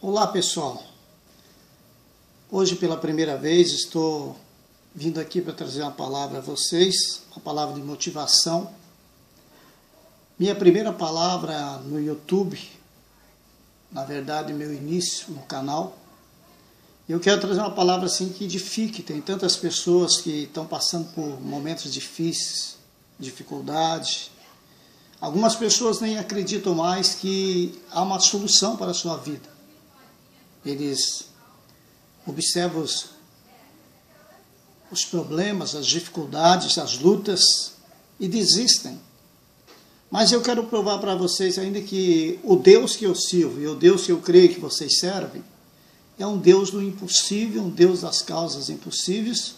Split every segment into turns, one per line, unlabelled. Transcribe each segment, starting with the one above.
Olá pessoal, hoje pela primeira vez estou vindo aqui para trazer uma palavra a vocês, uma palavra de motivação. Minha primeira palavra no YouTube, na verdade meu início no canal, eu quero trazer uma palavra assim que edifique. Tem tantas pessoas que estão passando por momentos difíceis, dificuldades. Algumas pessoas nem acreditam mais que há uma solução para a sua vida. Eles observam os problemas, as dificuldades, as lutas e desistem. Mas eu quero provar para vocês ainda que o Deus que eu sirvo e o Deus que eu creio que vocês servem é um Deus do impossível, um Deus das causas impossíveis,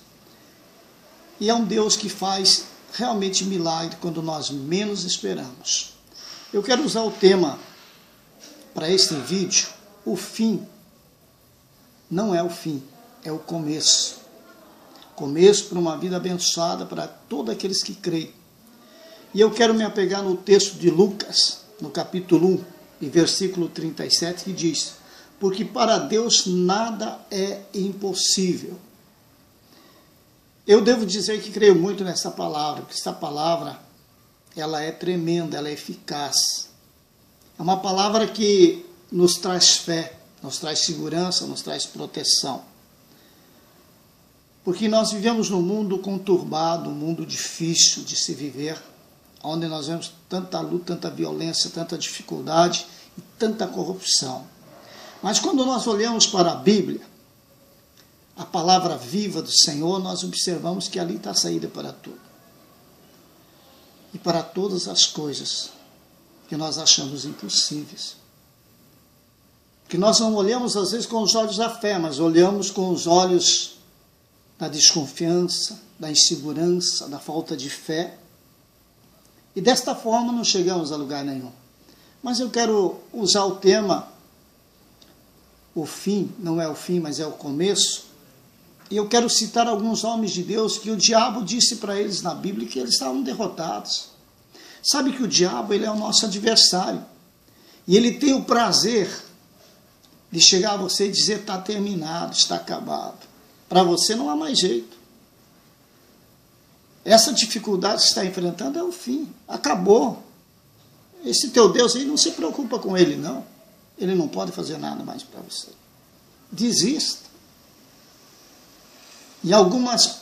e é um Deus que faz realmente milagre quando nós menos esperamos. Eu quero usar o tema para este vídeo, o fim. Não é o fim, é o começo. Começo para uma vida abençoada para todos aqueles que creem. E eu quero me apegar no texto de Lucas, no capítulo 1, e versículo 37, que diz: porque para Deus nada é impossível. Eu devo dizer que creio muito nessa palavra, porque essa palavra ela é tremenda, ela é eficaz. É uma palavra que nos traz fé, nos traz segurança, nos traz proteção. Porque nós vivemos num mundo conturbado, um mundo difícil de se viver, onde nós vemos tanta luta, tanta violência, tanta dificuldade e tanta corrupção. Mas quando nós olhamos para a Bíblia, a palavra viva do Senhor, nós observamos que ali está a saída para tudo. E para todas as coisas que nós achamos impossíveis. Que nós não olhamos às vezes com os olhos da fé, mas olhamos com os olhos da desconfiança, da insegurança, da falta de fé. E desta forma não chegamos a lugar nenhum. Mas eu quero usar o tema, o fim, não é o fim, mas é o começo. E eu quero citar alguns homens de Deus que o diabo disse para eles na Bíblia que eles estavam derrotados. Sabe que o diabo ele é o nosso adversário. E ele tem o prazer de chegar a você e dizer: está terminado, está acabado. Para você não há mais jeito. Essa dificuldade que você está enfrentando é o fim. Acabou. Esse teu Deus aí, não se preocupa com ele, não. Ele não pode fazer nada mais para você. Desista. Em algumas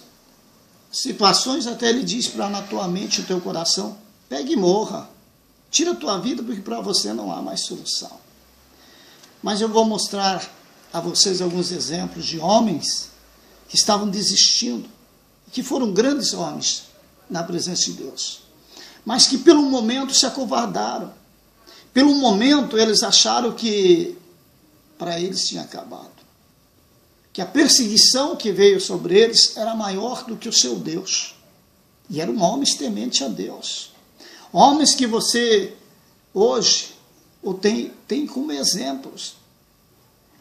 situações até ele diz para na tua mente, o teu coração: pegue e morra. Tira a tua vida, porque para você não há mais solução. Mas eu vou mostrar a vocês alguns exemplos de homens que estavam desistindo, que foram grandes homens na presença de Deus, mas que pelo momento se acovardaram. Pelo momento eles acharam que para eles tinha acabado. Que a perseguição que veio sobre eles era maior do que o seu Deus. E eram homens tementes a Deus. Homens que você hoje ou tem como exemplos.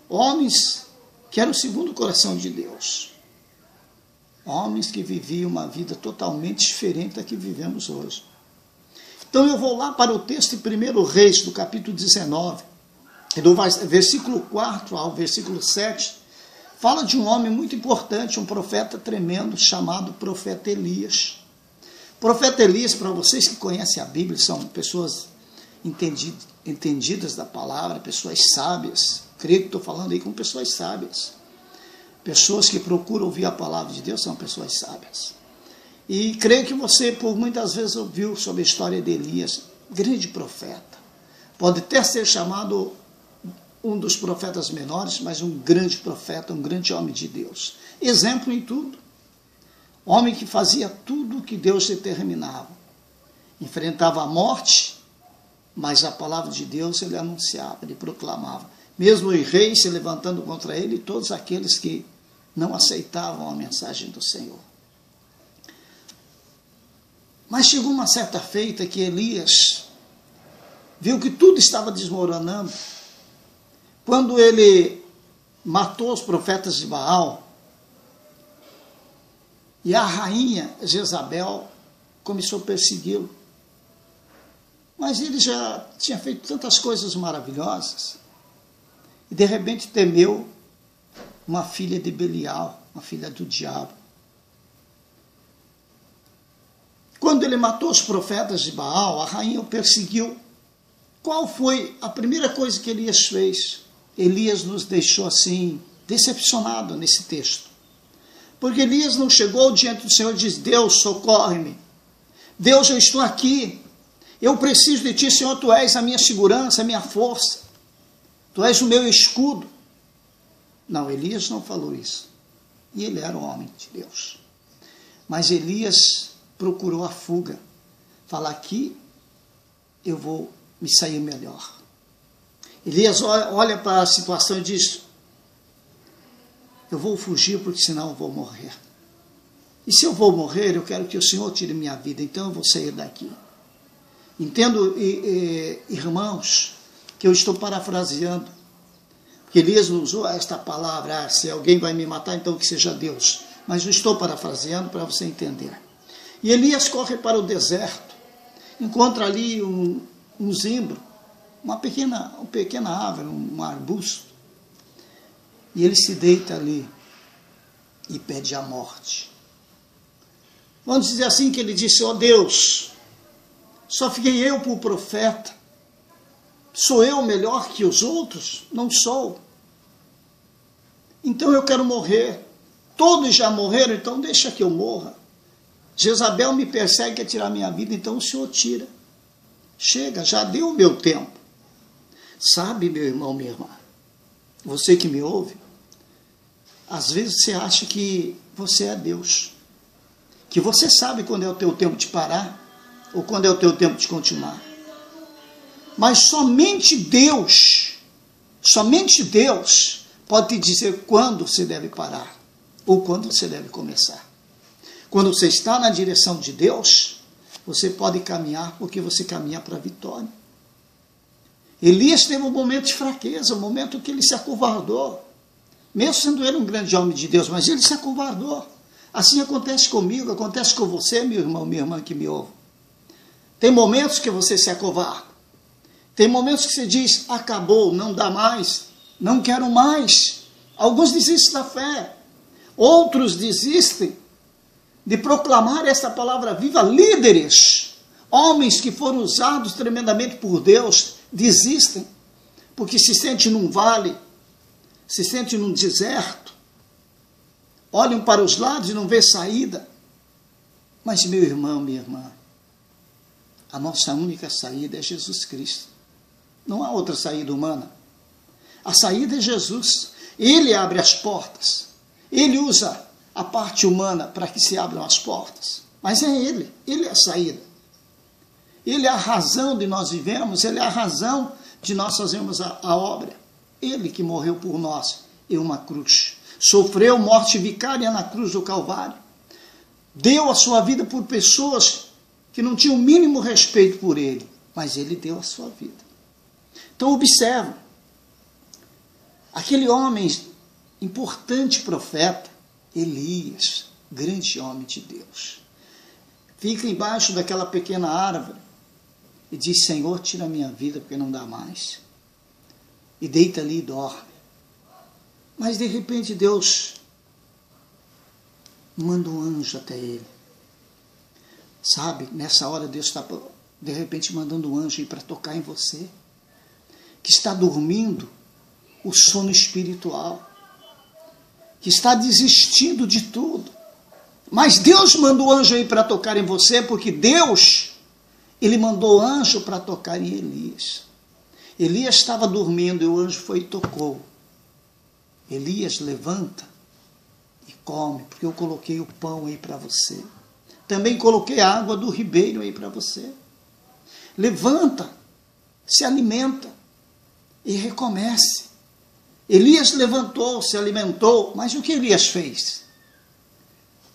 Homens que eram segundo o coração de Deus. Homens que viviam uma vida totalmente diferente da que vivemos hoje. Então eu vou lá para o texto de 1 Reis, do capítulo 19, do versículo 4 ao versículo 7, fala de um homem muito importante, um profeta tremendo, chamado profeta Elias. Profeta Elias, para vocês que conhecem a Bíblia, são pessoas entendidas da palavra, pessoas sábias. Creio que estou falando aí com pessoas sábias. Pessoas que procuram ouvir a palavra de Deus são pessoas sábias. E creio que você, por muitas vezes, ouviu sobre a história de Elias, grande profeta. Pode até ser chamado um dos profetas menores, mas um grande profeta, um grande homem de Deus. Exemplo em tudo. Homem que fazia tudo o que Deus determinava. Enfrentava a morte, mas a palavra de Deus ele anunciava, ele proclamava. Mesmo os reis se levantando contra ele e todos aqueles que não aceitavam a mensagem do Senhor. Mas chegou uma certa feita que Elias viu que tudo estava desmoronando. Quando ele matou os profetas de Baal, e a rainha Jezabel começou a persegui-lo. Mas ele já tinha feito tantas coisas maravilhosas e de repente temeu uma filha de Belial, uma filha do diabo. Quando ele matou os profetas de Baal, a rainha o perseguiu. Qual foi a primeira coisa que Elias fez? Elias nos deixou assim, decepcionado nesse texto. Porque Elias não chegou diante do Senhor e disse: Deus, socorre-me. Deus, eu estou aqui. Eu preciso de ti, Senhor, tu és a minha segurança, a minha força. Tu és o meu escudo. Não, Elias não falou isso. E ele era um homem de Deus. Mas Elias procurou a fuga. Fala: aqui eu vou me sair melhor. Elias olha para a situação e diz: eu vou fugir porque senão eu vou morrer. E se eu vou morrer, eu quero que o Senhor tire minha vida, então eu vou sair daqui. Entendo, irmãos, que eu estou parafraseando, porque Elias usou esta palavra: se alguém vai me matar, então que seja Deus. Mas eu estou parafraseando para você entender. E Elias corre para o deserto, encontra ali um zimbro, uma pequena árvore, um arbusto, e ele se deita ali e pede a morte. Vamos dizer assim que ele disse: ó Deus, só fiquei eu por profeta, sou eu melhor que os outros? Não sou. Então eu quero morrer. Todos já morreram, então deixa que eu morra. Jezabel me persegue, quer tirar minha vida, então o Senhor tira. Chega, já deu o meu tempo. Sabe, meu irmão, minha irmã, você que me ouve, às vezes você acha que você é Deus, que você sabe quando é o teu tempo de parar, ou quando é o teu tempo de continuar. Mas somente Deus pode te dizer quando você deve parar, ou quando você deve começar. Quando você está na direção de Deus, você pode caminhar, porque você caminha para a vitória. Elias teve um momento de fraqueza, um momento que ele se acovardou. Mesmo sendo ele um grande homem de Deus, mas ele se acovardou. Assim acontece comigo, acontece com você, meu irmão, minha irmã que me ouve. Tem momentos que você se acovarda. Tem momentos que você diz: acabou, não dá mais, não quero mais. Alguns desistem da fé. Outros desistem de proclamar esta palavra viva. Líderes, homens que foram usados tremendamente por Deus, desistem, porque se sentem num vale, se sentem num deserto, olham para os lados e não vê saída. Mas, meu irmão, minha irmã, a nossa única saída é Jesus Cristo. Não há outra saída humana. A saída é Jesus. Ele abre as portas. Ele usa a parte humana para que se abram as portas. Mas é Ele é a saída. Ele é a razão de nós vivermos, Ele é a razão de nós fazermos a obra. Ele que morreu por nós em uma cruz. Sofreu morte vicária na cruz do Calvário. Deu a sua vida por pessoas que não tinham o mínimo respeito por Ele. Mas Ele deu a sua vida. Então observa. Aquele homem, importante profeta, Elias, grande homem de Deus, fica embaixo daquela pequena árvore e diz: Senhor, tira a minha vida porque não dá mais. E deita ali e dorme. Mas de repente Deus manda um anjo até ele. Sabe, nessa hora Deus está de repente mandando um anjo para tocar em você, que está dormindo o sono espiritual, que está desistindo de tudo. Mas Deus mandou o anjo aí para tocar em você, porque Deus, Ele mandou o anjo para tocar em Elias. Elias estava dormindo e o anjo foi e tocou. Elias, levanta e come, porque eu coloquei o pão aí para você. Também coloquei a água do ribeiro aí para você. Levanta, se alimenta e recomece. Elias levantou, se alimentou, mas o que Elias fez?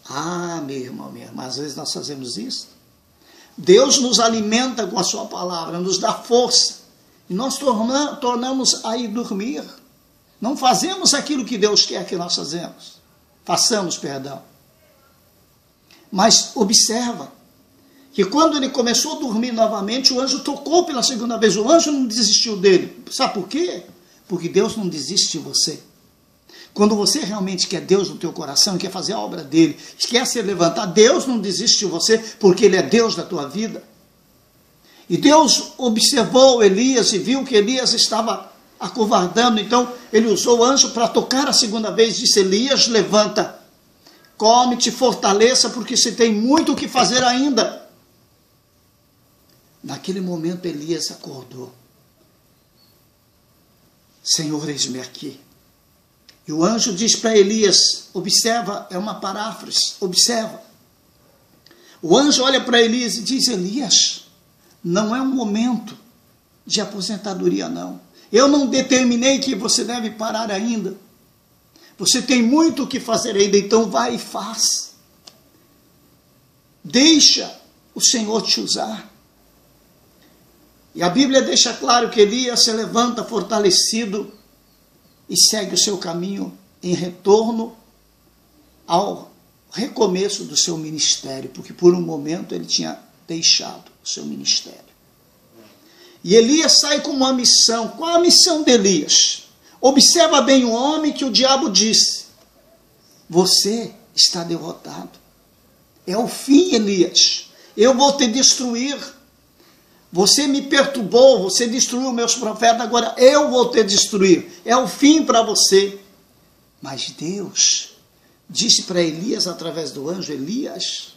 Ah, meu irmão, minha irmã, às vezes nós fazemos isso. Deus nos alimenta com a sua palavra, nos dá força, e nós tornamos a ir dormir. Não fazemos aquilo que Deus quer que nós façamos, perdão. Mas observa que quando ele começou a dormir novamente, o anjo tocou pela segunda vez. O anjo não desistiu dele. Sabe por quê? Porque Deus não desiste de você. Quando você realmente quer Deus no teu coração, quer fazer a obra dele, quer se levantar, Deus não desiste de você, porque ele é Deus da tua vida. E Deus observou Elias e viu que Elias estava acovardando, então ele usou o anjo para tocar a segunda vez, disse: Elias, levanta, come, te fortaleça, porque você tem muito o que fazer ainda. Naquele momento Elias acordou. Senhor, eis-me aqui. E o anjo diz para Elias, observa, é uma paráfrase, observa. O anjo olha para Elias e diz: Elias, não é um momento de aposentadoria, não. Eu não determinei que você deve parar ainda. Você tem muito o que fazer ainda, então vai e faz. Deixa o Senhor te usar. E a Bíblia deixa claro que Elias se levanta fortalecido e segue o seu caminho em retorno ao recomeço do seu ministério, porque por um momento ele tinha deixado o seu ministério. E Elias sai com uma missão. Qual a missão de Elias? Observa bem o homem que o diabo disse: você está derrotado. É o fim, Elias. Eu vou te destruir. Você me perturbou, você destruiu meus profetas, agora eu vou te destruir. É o fim para você. Mas Deus disse para Elias através do anjo: Elias,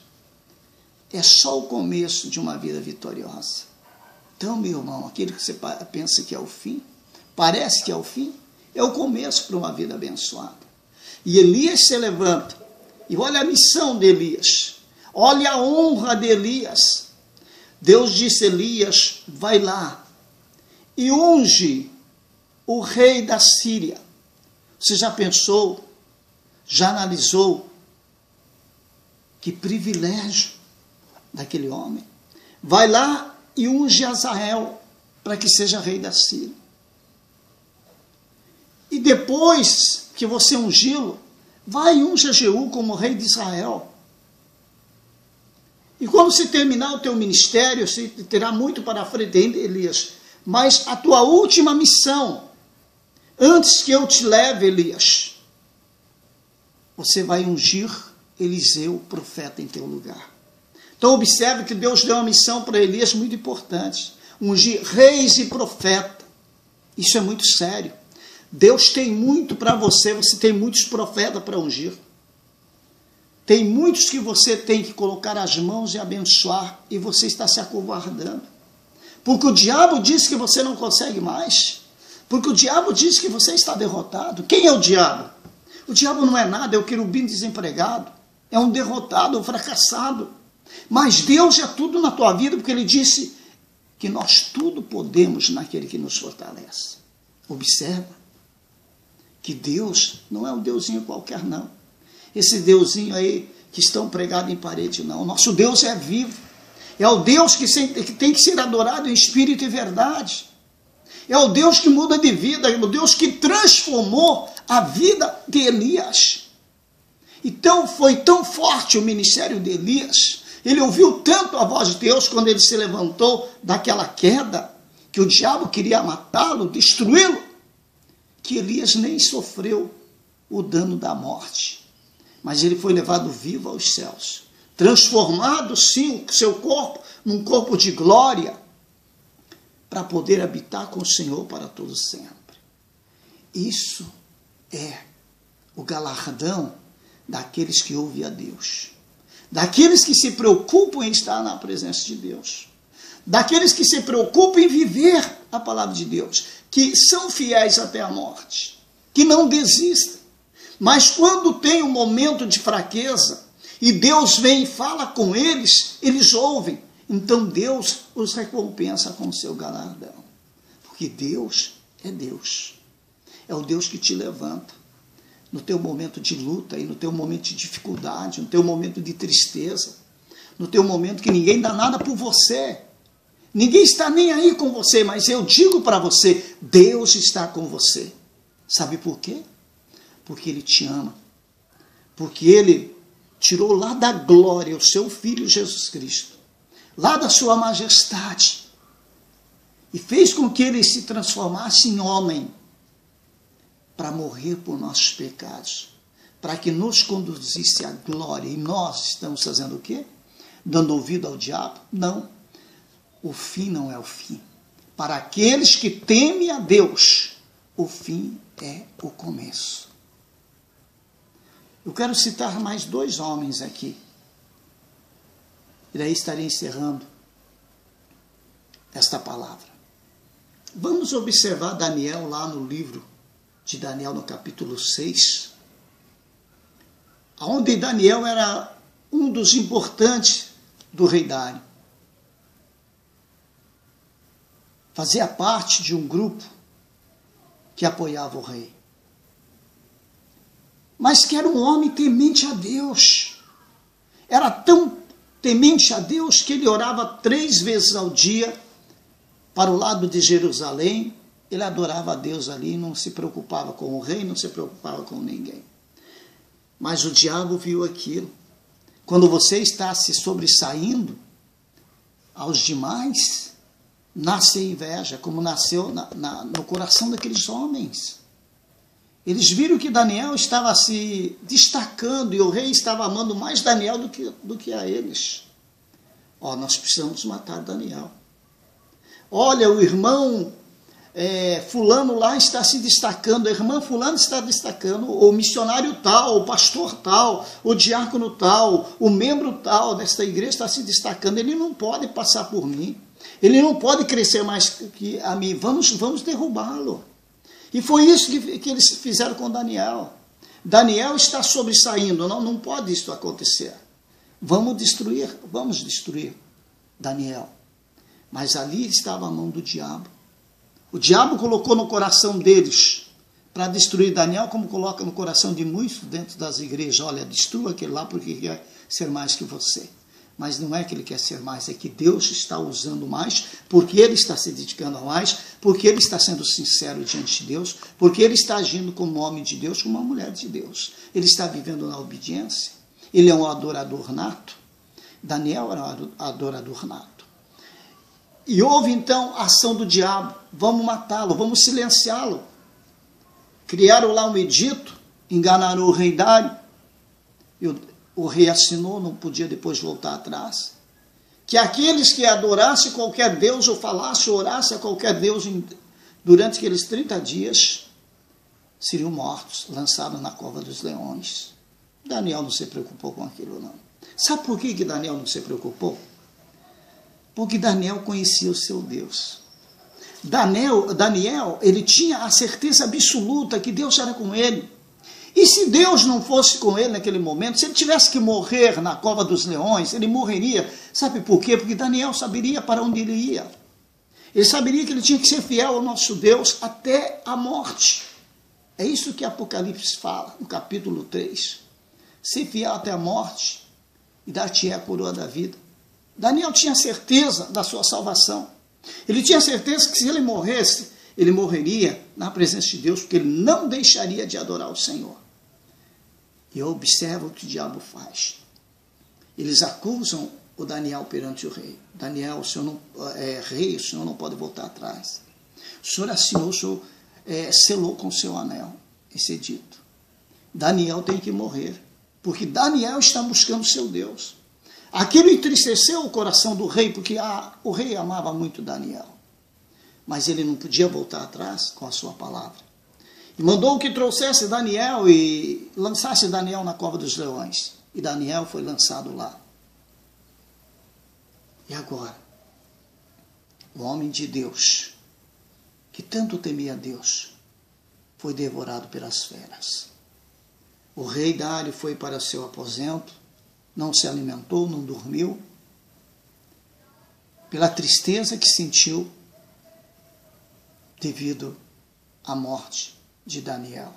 é só o começo de uma vida vitoriosa. Então, meu irmão, aquilo que você pensa que é o fim, parece que é o fim, é o começo para uma vida abençoada. E Elias se levanta, e olha a missão de Elias, olha a honra de Elias. Deus disse a Elias: vai lá e unge o rei da Síria. Você já pensou, já analisou que privilégio daquele homem? Vai lá e unge Azael para que seja rei da Síria. E depois que você ungí-lo, vai e unge Jeú como rei de Israel. E quando você terminar o teu ministério, você terá muito para frente ainda, Elias, mas a tua última missão, antes que eu te leve, Elias, você vai ungir Eliseu, profeta, em teu lugar. Então observe que Deus deu uma missão para Elias muito importante: ungir reis e profeta. Isso é muito sério. Deus tem muito para você, você tem muitos profetas para ungir. Tem muitos que você tem que colocar as mãos e abençoar, e você está se acovardando. Porque o diabo diz que você não consegue mais. Porque o diabo diz que você está derrotado. Quem é o diabo? O diabo não é nada, é o querubim desempregado. É um derrotado, um fracassado. Mas Deus é tudo na tua vida, porque Ele disse que nós tudo podemos naquele que nos fortalece. Observa que Deus não é um deusinho qualquer, não. Esse deusinho aí que estão pregados em parede, não. Nosso Deus é vivo. É o Deus que tem que ser adorado em espírito e verdade. É o Deus que muda de vida, é o Deus que transformou a vida de Elias. Então foi tão forte o ministério de Elias, ele ouviu tanto a voz de Deus quando ele se levantou daquela queda, que o diabo queria matá-lo, destruí-lo, que Elias nem sofreu o dano da morte. Mas ele foi levado vivo aos céus, transformado sim o seu corpo num corpo de glória, para poder habitar com o Senhor para todo sempre. Isso é o galardão daqueles que ouvem a Deus, daqueles que se preocupam em estar na presença de Deus, daqueles que se preocupam em viver a palavra de Deus, que são fiéis até a morte, que não desistem. Mas quando tem um momento de fraqueza, e Deus vem e fala com eles, eles ouvem. Então Deus os recompensa com o seu galardão. Porque Deus é Deus. É o Deus que te levanta no teu momento de luta, e no teu momento de dificuldade, no teu momento de tristeza, no teu momento que ninguém dá nada por você. Ninguém está nem aí com você, mas eu digo para você, Deus está com você. Sabe por quê? Porque Ele te ama. Porque Ele tirou lá da glória o seu Filho Jesus Cristo, lá da sua majestade, e fez com que Ele se transformasse em homem, para morrer por nossos pecados, para que nos conduzisse à glória. E nós estamos fazendo o quê? Dando ouvido ao diabo? Não. O fim não é o fim. Para aqueles que temem a Deus, o fim é o começo. Eu quero citar mais 2 homens aqui. E daí estarei encerrando esta palavra. Vamos observar Daniel lá no livro de Daniel, no capítulo 6, onde Daniel era um dos importantes do rei Dário. Fazia parte de um grupo que apoiava o rei. Mas que era um homem temente a Deus. Era tão temente a Deus que ele orava 3 vezes ao dia para o lado de Jerusalém. Ele adorava a Deus ali, não se preocupava com o rei, não se preocupava com ninguém. Mas o diabo viu aquilo. Quando você está se sobressaindo aos demais, nasce a inveja, como nasceu no coração daqueles homens. Eles viram que Daniel estava se destacando e o rei estava amando mais Daniel do que a eles. Nós precisamos matar Daniel. Olha, o irmão fulano lá está se destacando, a irmã fulano está destacando, o missionário tal, o pastor tal, o diácono tal, o membro tal desta igreja está se destacando. Ele não pode passar por mim. Ele não pode crescer mais que a mim. Vamos derrubá-lo. E foi isso que eles fizeram com Daniel. Daniel está sobressaindo. Não pode isso acontecer. Vamos destruir Daniel. Mas ali estava a mão do diabo. O diabo colocou no coração deles para destruir Daniel, como coloca no coração de muitos dentro das igrejas. Olha, destrua aquele lá porque quer ser mais que você. Mas não é que ele quer ser mais, é que Deus está usando mais, porque ele está se dedicando a mais, porque ele está sendo sincero diante de Deus, porque ele está agindo como homem de Deus, como uma mulher de Deus. Ele está vivendo na obediência. Ele é um adorador nato. Daniel era um adorador nato. E houve então a ação do diabo. Vamos matá-lo, vamos silenciá-lo. Criaram lá um edito, enganaram o rei Dário. O rei assinou, não podia depois voltar atrás, que aqueles que adorassem qualquer deus, ou falassem, ou orassem a qualquer deus durante aqueles 30 dias, seriam mortos, lançados na cova dos leões. Daniel não se preocupou com aquilo, não. Sabe por que Daniel não se preocupou? Porque Daniel conhecia o seu Deus. Daniel, ele tinha a certeza absoluta que Deus era com ele. E se Deus não fosse com ele naquele momento, se ele tivesse que morrer na cova dos leões, ele morreria. Sabe por quê? Porque Daniel saberia para onde ele ia. Ele saberia que ele tinha que ser fiel ao nosso Deus até a morte. É isso que Apocalipse fala, no capítulo 3. Ser fiel até a morte e dar-te a coroa da vida. Daniel tinha certeza da sua salvação. Ele tinha certeza que se ele morresse, ele morreria na presença de Deus, porque ele não deixaria de adorar o Senhor. E observa o que o diabo faz. Eles acusam o Daniel perante o rei. Daniel, o senhor não é rei, o senhor não pode voltar atrás. O senhor assinou, o senhor selou com o seu anel esse edito. Daniel tem que morrer, porque Daniel está buscando o seu Deus. Aquilo entristeceu o coração do rei, porque o rei amava muito Daniel. Mas ele não podia voltar atrás com a sua palavra. E mandou que trouxesse Daniel e lançasse Daniel na cova dos leões. E Daniel foi lançado lá. E agora, o homem de Deus, que tanto temia a Deus, foi devorado pelas feras. O rei Dário foi para seu aposento, não se alimentou, não dormiu, pela tristeza que sentiu devido à morte de Daniel,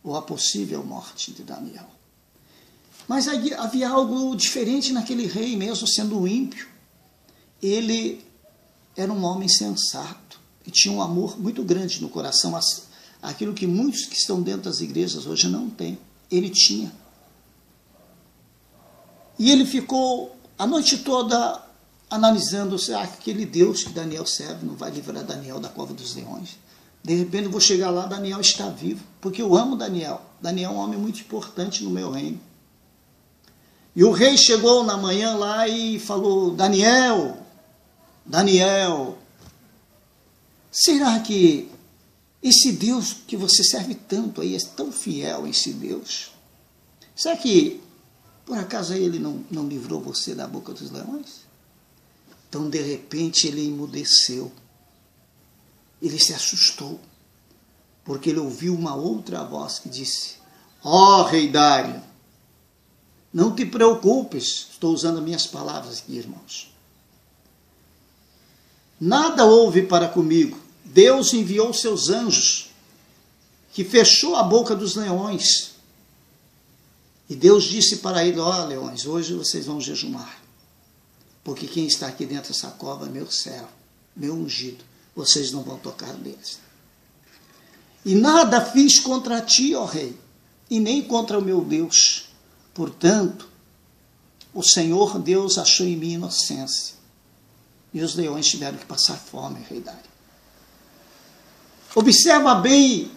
ou a possível morte de Daniel. Mas havia algo diferente naquele rei, mesmo sendo ímpio. Ele era um homem sensato e tinha um amor muito grande no coração, aquilo que muitos que estão dentro das igrejas hoje não têm. Ele tinha. E ele ficou a noite toda analisando, aquele Deus que Daniel serve não vai livrar Daniel da cova dos leões. De repente eu vou chegar lá, Daniel está vivo, porque eu amo Daniel. Daniel é um homem muito importante no meu reino. E o rei chegou na manhã lá e falou: Daniel, Daniel, será que esse Deus que você serve tanto aí é tão fiel, esse Deus? Será que por acaso ele não livrou você da boca dos leões? Então de repente ele emudeceu. Ele se assustou, porque ele ouviu uma outra voz que disse: ó rei Dário, não te preocupes, estou usando minhas palavras aqui, irmãos. Nada houve para comigo. Deus enviou seus anjos, que fechou a boca dos leões. E Deus disse para ele: ó leões, hoje vocês vão jejumar, porque quem está aqui dentro dessa cova é meu servo, meu ungido. Vocês não vão tocar neles. E nada fiz contra ti, ó rei, e nem contra o meu Deus. Portanto, o Senhor Deus achou em mim inocência. E os leões tiveram que passar fome, rei Dário. Observa bem,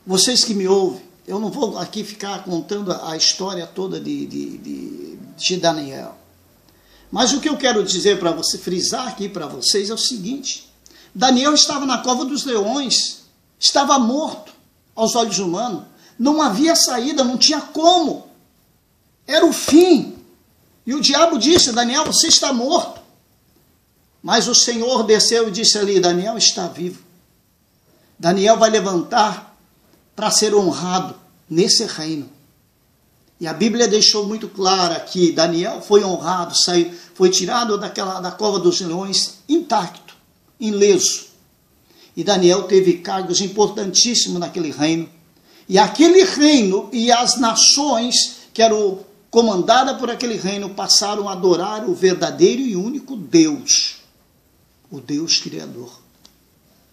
vocês que me ouvem, eu não vou aqui ficar contando a história toda de Daniel. Mas o que eu quero dizer para você, frisar aqui para vocês, é o seguinte: Daniel estava na cova dos leões, estava morto aos olhos humanos, não havia saída, não tinha como, era o fim. E o diabo disse: Daniel, você está morto. Mas o Senhor desceu e disse ali: Daniel está vivo. Daniel vai levantar para ser honrado nesse reino. E a Bíblia deixou muito clara que Daniel foi honrado, foi tirado da cova dos leões intacto, ileso. E Daniel teve cargos importantíssimos naquele reino. E aquele reino e as nações que eram comandadas por aquele reino passaram a adorar o verdadeiro e único Deus, o Deus Criador.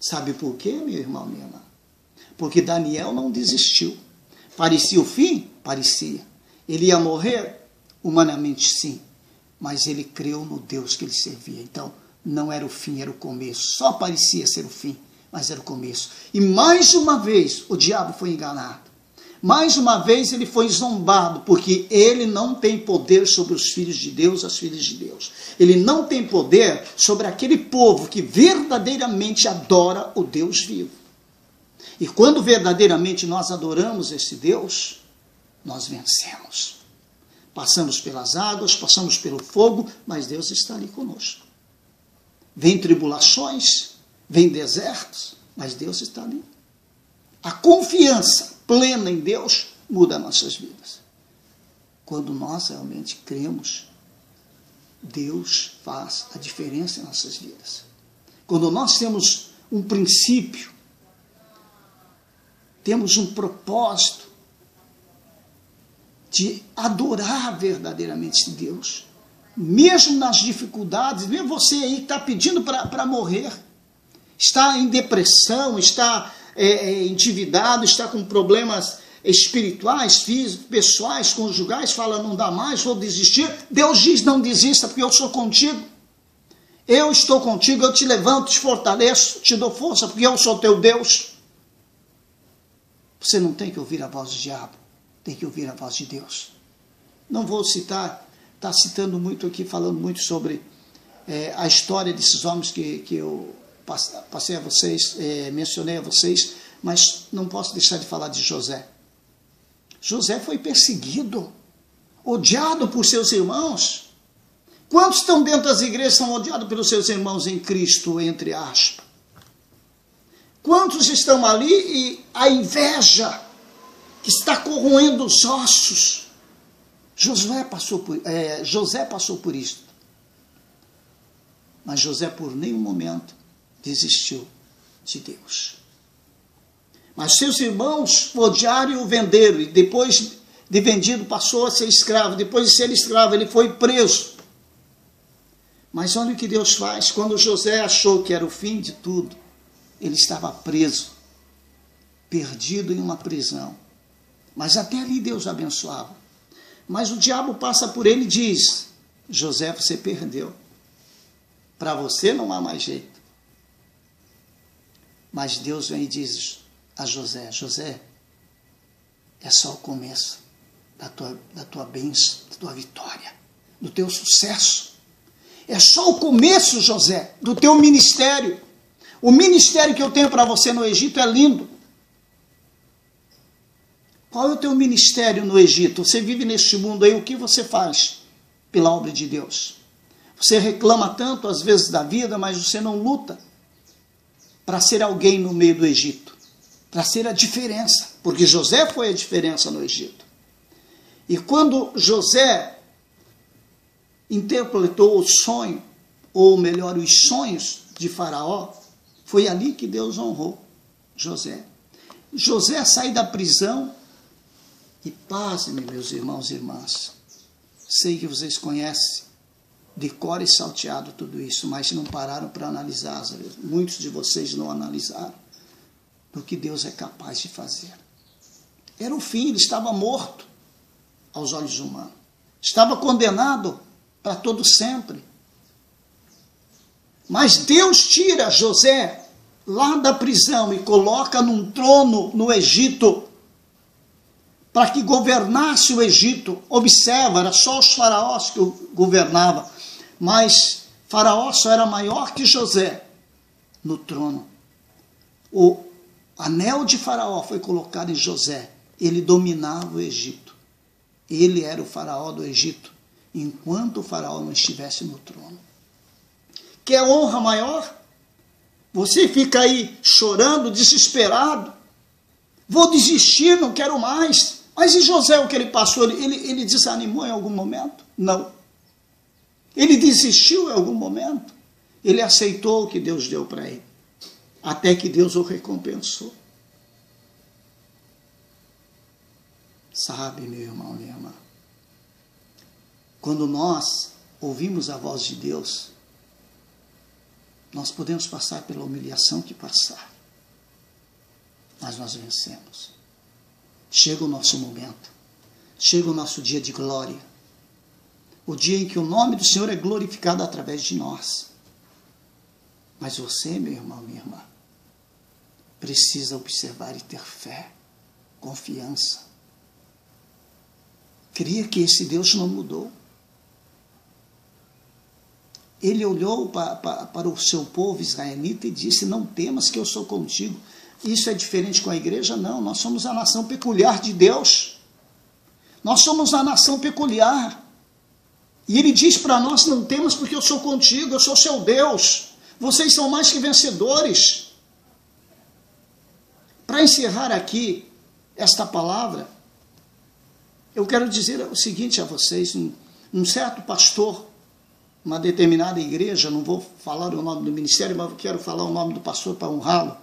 Sabe por quê, meu irmão, minha irmã? Porque Daniel não desistiu. Parecia o fim? Parecia. Ele ia morrer? Humanamente sim. Mas ele creu no Deus que ele servia. Então, não era o fim, era o começo. Só parecia ser o fim, mas era o começo. E mais uma vez, o diabo foi enganado. Mais uma vez, ele foi zombado, porque ele não tem poder sobre os filhos de Deus, as filhas de Deus. Ele não tem poder sobre aquele povo que verdadeiramente adora o Deus vivo. E quando verdadeiramente nós adoramos esse Deus, nós vencemos. Passamos pelas águas, passamos pelo fogo, mas Deus está ali conosco. Vem tribulações, vem desertos, mas Deus está ali. A confiança plena em Deus muda nossas vidas. Quando nós realmente cremos, Deus faz a diferença em nossas vidas. Quando nós temos um princípio, temos um propósito de adorar verdadeiramente Deus, mesmo nas dificuldades, mesmo você aí que está pedindo para morrer, está em depressão, está endividado, está com problemas espirituais, físicos, pessoais, conjugais, fala: não dá mais, vou desistir. Deus diz: não desista, porque eu sou contigo. Eu estou contigo, eu te levanto, te fortaleço, te dou força, porque eu sou teu Deus. Você não tem que ouvir a voz do diabo, tem que ouvir a voz de Deus. Não vou citar, está citando muito aqui, falando muito sobre a história desses homens que eu passei a vocês, mencionei a vocês, mas não posso deixar de falar de José. José foi perseguido, odiado por seus irmãos. Quantos estão dentro das igrejas são odiados pelos seus irmãos em Cristo, entre aspas? Quantos estão ali e a inveja que está corroendo os ossos? José passou por isso. Mas José por nenhum momento desistiu de Deus. Mas seus irmãos odiaram e o venderam. E depois de vendido passou a ser escravo. Depois de ser escravo ele foi preso. Mas olha o que Deus faz. Quando José achou que era o fim de tudo, ele estava preso, perdido em uma prisão. Mas até ali Deus abençoava. Mas o diabo passa por ele e diz: José, você perdeu. Para você não há mais jeito. Mas Deus vem e diz a José: José, é só o começo da tua bênção, da tua vitória, do teu sucesso. É só o começo, José, do teu ministério. O ministério que eu tenho para você no Egito é lindo. Qual é o teu ministério no Egito? Você vive neste mundo aí, o que você faz pela obra de Deus? Você reclama tanto às vezes da vida, mas você não luta para ser alguém no meio do Egito, para ser a diferença, porque José foi a diferença no Egito. E quando José interpretou o sonho, ou melhor, os sonhos de Faraó, foi ali que Deus honrou José. José sai da prisão, e pasme, meus irmãos e irmãs, sei que vocês conhecem de cor e salteado tudo isso, mas não pararam para analisar, muitos de vocês não analisaram do que Deus é capaz de fazer. Era o fim, ele estava morto aos olhos humanos, estava condenado para todo sempre. Mas Deus tira José lá da prisão e coloca num trono no Egito, para que governasse o Egito. Observa, era só os faraós que governavam, mas Faraó só era maior que José no trono. O anel de Faraó foi colocado em José, ele dominava o Egito. Ele era o faraó do Egito, enquanto o faraó não estivesse no trono. Quer honra maior? Você fica aí chorando, desesperado. Vou desistir, não quero mais. Mas e José, o que ele passou? Ele desanimou em algum momento? Não. Ele desistiu em algum momento? Ele aceitou o que Deus deu para ele, até que Deus o recompensou. Sabe, meu irmão, minha irmã, quando nós ouvimos a voz de Deus, nós podemos passar pela humilhação que passar, mas nós vencemos. Chega o nosso momento, chega o nosso dia de glória, o dia em que o nome do Senhor é glorificado através de nós. Mas você, meu irmão, minha irmã, precisa observar e ter fé, confiança. Cria que esse Deus não mudou. Ele olhou para o seu povo israelita e disse: não temas, que eu sou contigo. Isso é diferente com a igreja? Não, nós somos a nação peculiar de Deus. Nós somos a nação peculiar. E ele diz para nós: não temas, porque eu sou contigo, eu sou seu Deus. Vocês são mais que vencedores. Para encerrar aqui esta palavra, eu quero dizer o seguinte a vocês: um certo pastor, uma determinada igreja, não vou falar o nome do ministério, mas quero falar o nome do pastor para honrá-lo,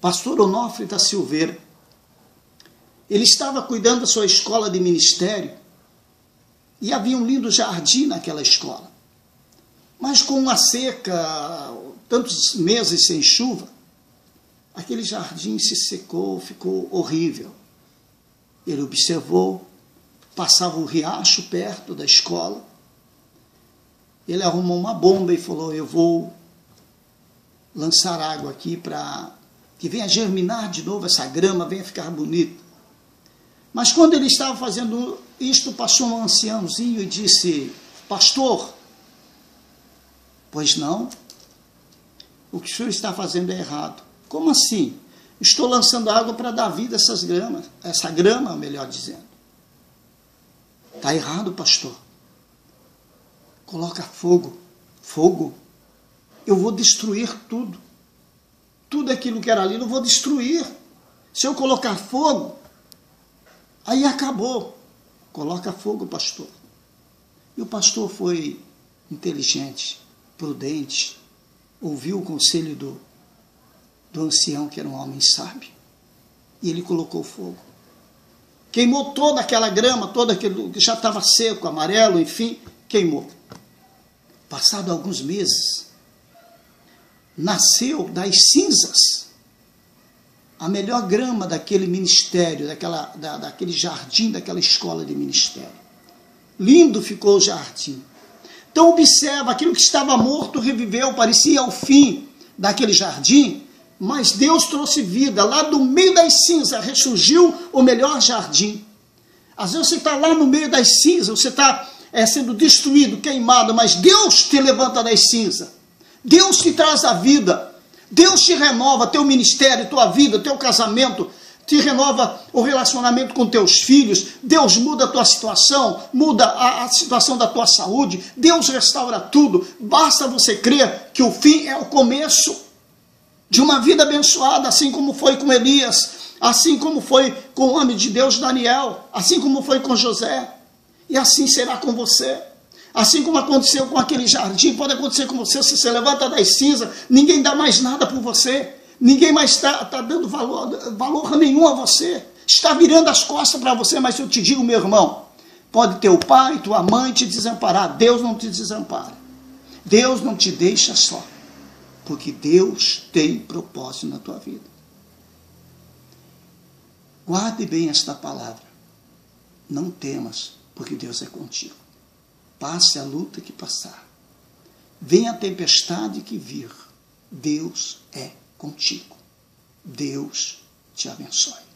pastor Onofre da Silveira. Ele estava cuidando da sua escola de ministério e havia um lindo jardim naquela escola. Mas com uma seca, tantos meses sem chuva, aquele jardim se secou, ficou horrível. Ele observou, passava um riacho perto da escola. Ele arrumou uma bomba e falou: eu vou lançar água aqui para que venha germinar de novo essa grama, venha ficar bonita. Mas quando ele estava fazendo isto, passou um anciãozinho e disse: pastor, pois não, o que o senhor está fazendo é errado. Como assim? Estou lançando água para dar vida a essas gramas, essa grama, melhor dizendo. Está errado, pastor. Coloca fogo. Fogo? Eu vou destruir tudo. Tudo aquilo que era ali eu vou destruir. Se eu colocar fogo, aí acabou. Coloca fogo, pastor. E o pastor foi inteligente, prudente, ouviu o conselho do ancião, que era um homem sábio, e ele colocou fogo. Queimou toda aquela grama, todo aquilo que já estava seco, amarelo, enfim, queimou. Passado alguns meses, nasceu das cinzas a melhor grama daquele ministério, daquele jardim, daquela escola de ministério. Lindo ficou o jardim. Então observa, aquilo que estava morto reviveu, parecia o fim daquele jardim, mas Deus trouxe vida. Lá do meio das cinzas ressurgiu o melhor jardim. Às vezes você está lá no meio das cinzas, você está sendo destruído, queimado, mas Deus te levanta das cinzas. Deus te traz a vida. Deus te renova teu ministério, tua vida, teu casamento, te renova o relacionamento com teus filhos. Deus muda a tua situação, muda a situação da tua saúde. Deus restaura tudo. Basta você crer que o fim é o começo de uma vida abençoada, assim como foi com Elias, assim como foi com o homem de Deus Daniel, assim como foi com José, e assim será com você. Assim como aconteceu com aquele jardim, pode acontecer com você. Se você levanta das cinzas, ninguém dá mais nada por você, ninguém mais está dando valor nenhum a você, está virando as costas para você. Mas eu te digo, meu irmão, pode teu pai, tua mãe te desamparar, Deus não te desampara, Deus não te deixa só, porque Deus tem propósito na tua vida. Guarde bem esta palavra. Não temas, porque Deus é contigo. Passe a luta que passar, venha a tempestade que vir, Deus é contigo. Deus te abençoe.